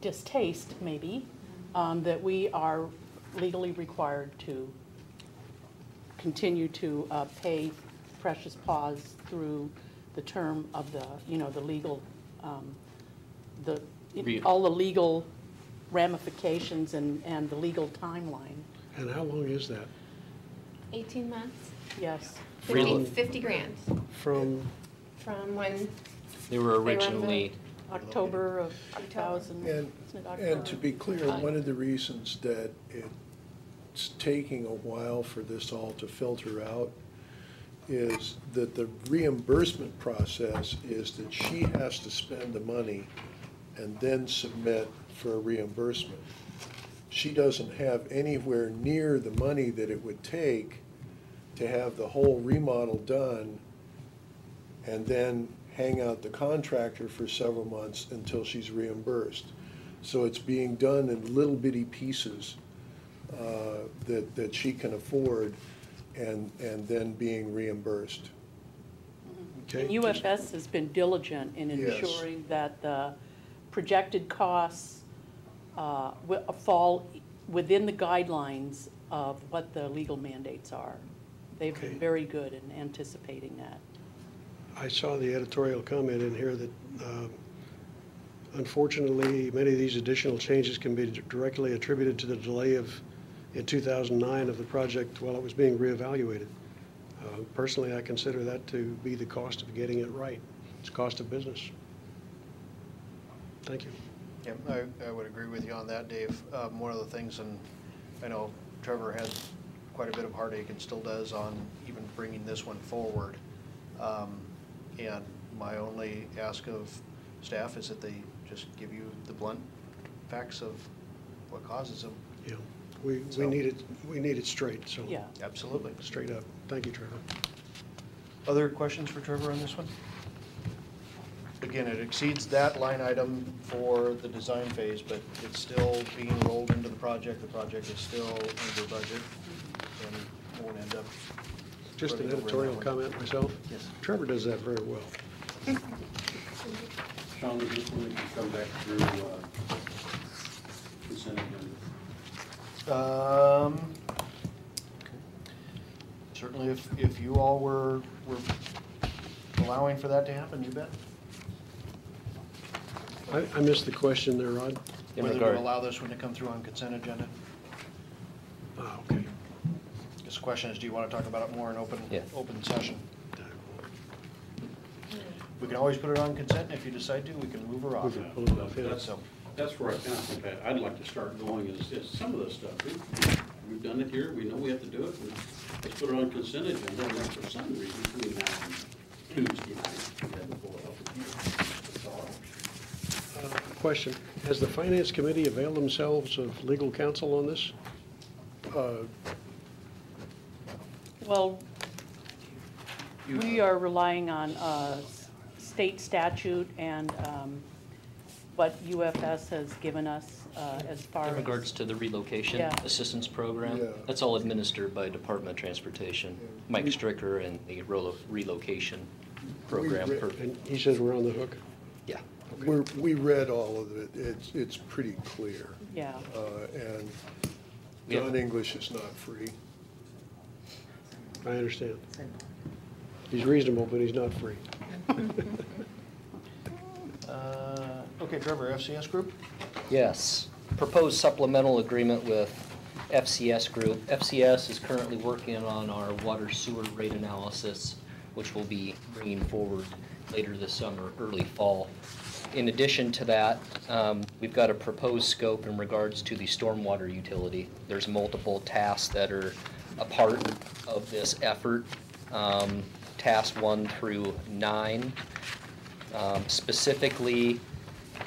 distaste, maybe, that we are legally required to continue to pay Precious Paws through the term of the, the legal, all the legal ramifications and the legal timeline. And how long is that? 18 months. Yes. 50 grand. From When They were originally, October of 2000. And, isn't it October? and to be clear, one of the reasons that it's taking a while for this all to filter out is that the reimbursement process is that she has to spend the money and then submit for a reimbursement. She doesn't have anywhere near the money that it would take to have the whole remodel done and then hang out the contractor for several months until she's reimbursed. So it's being done in little bitty pieces that she can afford and then being reimbursed. Okay. And UFS has been diligent in Yes. ensuring that the projected costs fall within the guidelines of what the legal mandates are. They've Okay. been very good in anticipating that. I saw the editorial comment in here that unfortunately, many of these additional changes can be directly attributed to the delay in 2009 of the project while it was being reevaluated. Personally, I consider that to be the cost of getting it right. It's cost of business. Thank you. Yeah, I would agree with you on that, Dave. One of the things, and I know Trevor had quite a bit of heartache and still does on even bringing this one forward. And my only ask of staff is that they just give you the blunt facts of what causes them. Yeah, we need it straight, so. Yeah. Absolutely. Straight up. Thank you, Trevor. Other questions for Trevor on this one? Again, it exceeds that line item for the design phase, but it's still being rolled into the project. The project is still under budget and won't end up. Just an running over in that editorial one. comment myself. Yes. Trevor does that very well. Sean, is this one that can come back through consent agenda? Certainly, if you all were allowing for that to happen, you bet. I missed the question there, Rod. in Whether regard, to allow this one to come through on consent agenda. Ah, okay. This question is, do you want to talk about it more in open session? We can always put it on consent, and if you decide to, we can move her off. We can pull it off, yeah. So, That's where I kind of think I'd like to start going is some of this stuff. We've done it here, we know we have to do it. Let's put it on consent agenda, and then for some reason, between now and Tuesday night, we have to pull it off. That's all. Question, has the Finance Committee availed themselves of legal counsel on this? Well, we are relying on state statute and what UFS has given us as far as... in regards to the relocation Yeah. assistance program, Yeah. that's all administered by Department of Transportation. Mike Stricker and the relocation program. And he says we're on the hook? Yeah. We read all of it. It's pretty clear. Yeah. And Yeah. John English is not free. I understand. He's reasonable, but he's not free. okay, Trevor, FCS Group? Yes. Proposed supplemental agreement with FCS Group. FCS is currently working on our water sewer rate analysis, which will be bringing forward later this summer, early fall. In addition to that, we've got a proposed scope in regards to the stormwater utility. There's multiple tasks that are a part of this effort. Task 1 through 9. Specifically,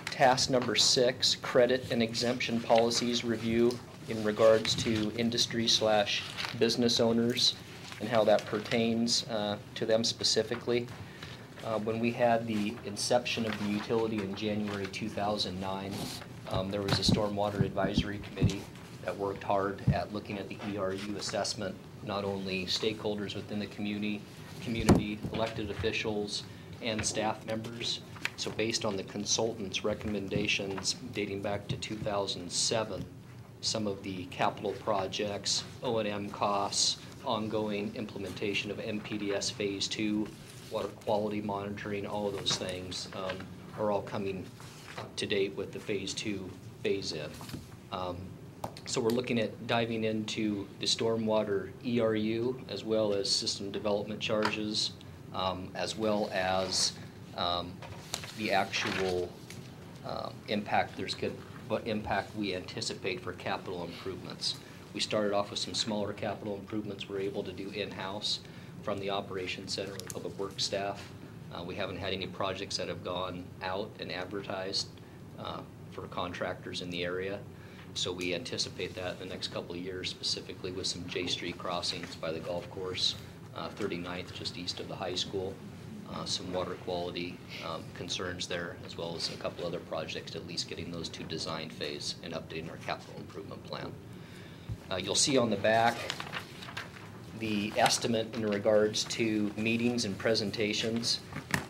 task number 6, credit and exemption policies review in regards to industry/business owners and how that pertains to them specifically. When we had the inception of the utility in January 2009, there was a stormwater advisory committee that worked hard at looking at the ERU assessment, not only stakeholders within the community, elected officials, and staff members. So based on the consultant's recommendations dating back to 2007, some of the capital projects, O&M costs, ongoing implementation of MPDS Phase 2, water quality monitoring, all of those things are all coming up to date with the Phase 2 phase-in. So we're looking at diving into the stormwater ERU as well as system development charges, as well as the actual impact what impact we anticipate for capital improvements. We started off with some smaller capital improvements we're able to do in-house from the operations center and public works staff. We haven't had any projects that have gone out and advertised for contractors in the area. So we anticipate that in the next couple of years, specifically with some J Street crossings by the golf course, 39th just east of the high school, some water quality concerns there, as well as a couple other projects, at least getting those to design phase and updating our capital improvement plan. You'll see on the back the estimate in regards to meetings and presentations,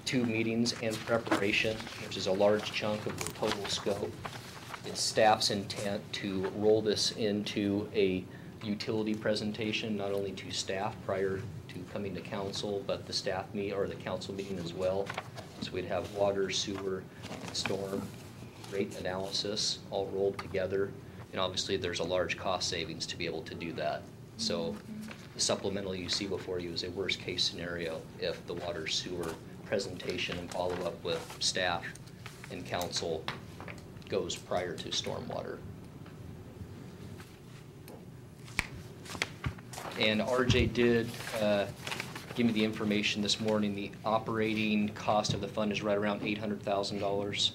2 meetings and preparation, which is a large chunk of the total scope. It's staff's intent to roll this into a utility presentation, not only to staff prior to coming to council, but the staff meet or the council meeting as well. So we'd have water, sewer, and storm rate analysis all rolled together. And obviously there's a large cost savings to be able to do that. So the supplemental you see before you is a worst case scenario if the water sewer presentation and follow up with staff and council goes prior to stormwater. And RJ did give me the information this morning. The operating cost of the fund is right around $800,000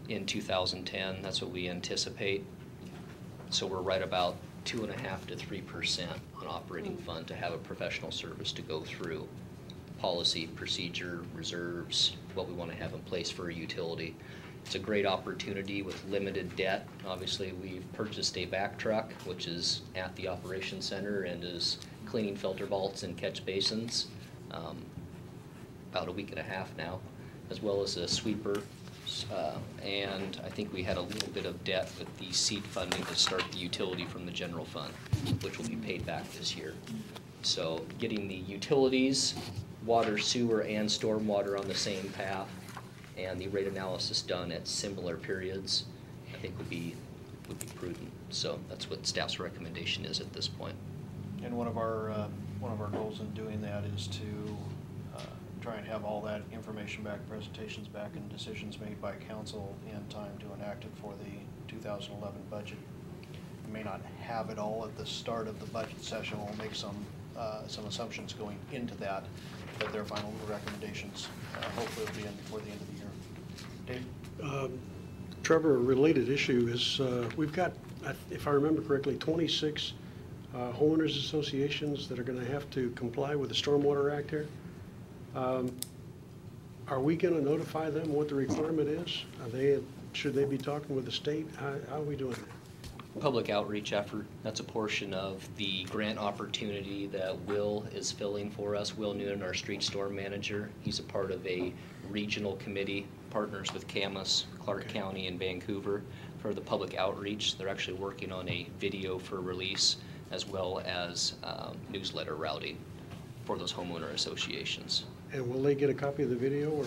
in 2010. That's what we anticipate. So we're right about 2.5% to 3% on operating fund to have a professional service to go through policy, procedure, reserves, what we want to have in place for a utility. It's a great opportunity with limited debt. Obviously, we've purchased a vac truck, which is at the operations center and is cleaning filter vaults and catch basins about a week and a half now, as well as a sweeper. And I think we had a little bit of debt with the seed funding to start the utility from the general fund, which will be paid back this year. So getting the utilities, water, sewer, and stormwater on the same path, and the rate analysis done at similar periods, I think would be prudent. So that's what staff's recommendation is at this point. And one of our goals in doing that is to try and have all that information back, presentations back, and decisions made by council in time to enact it for the 2011 budget. We may not have it all at the start of the budget session. We'll make some assumptions going into that, but their final recommendations hopefully will be in before the end of the year. Dave? Trevor, a related issue is we've got, if I remember correctly, 26 homeowners associations that are going to have to comply with the Stormwater Act here. Are we going to notify them what the requirement is? Should they be talking with the state? How are we doing that? Public outreach effort, that's a portion of the grant opportunity that Will is filling for us. Will Noonan, our street storm manager, he's a part of a regional committee, partners with Camas, Clark County, and Vancouver for the public outreach. They're actually working on a video for release as well as newsletter routing for those homeowner associations. And will they get a copy of the video, or?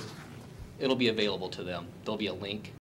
It'll be available to them. There'll be a link